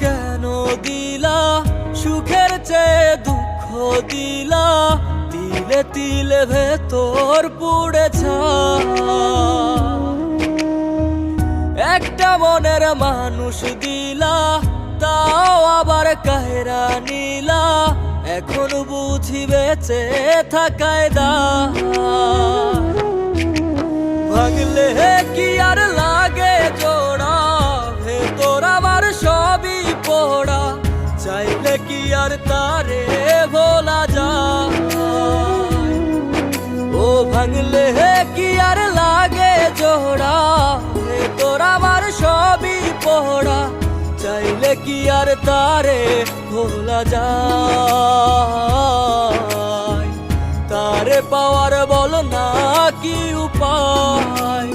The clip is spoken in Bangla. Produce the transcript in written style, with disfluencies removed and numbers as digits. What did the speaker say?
কেন দিলা, সুখের চেয়ে দুঃখ দিলা, তিলে তিলে ভেতর পুড়ে ছাই। একটা মনের মানুষ দিলা, তাও আবার কাহেরা নিলা, এখন বুঝি বেঁচে থাকায় দায়। ভাঙলে কি আর লাগে জোড়া, ভেতর আমার সবই পোড়া, চাইলে কি আর তারে ভোলা যায়। ও ভাঙলে কি আর লাগে জোড়া, ভেতর আমার সবই পোড়া, চাইলে কি আর তারে ভোলা যায়। তারে পাওয়ার বল না কি উপায়।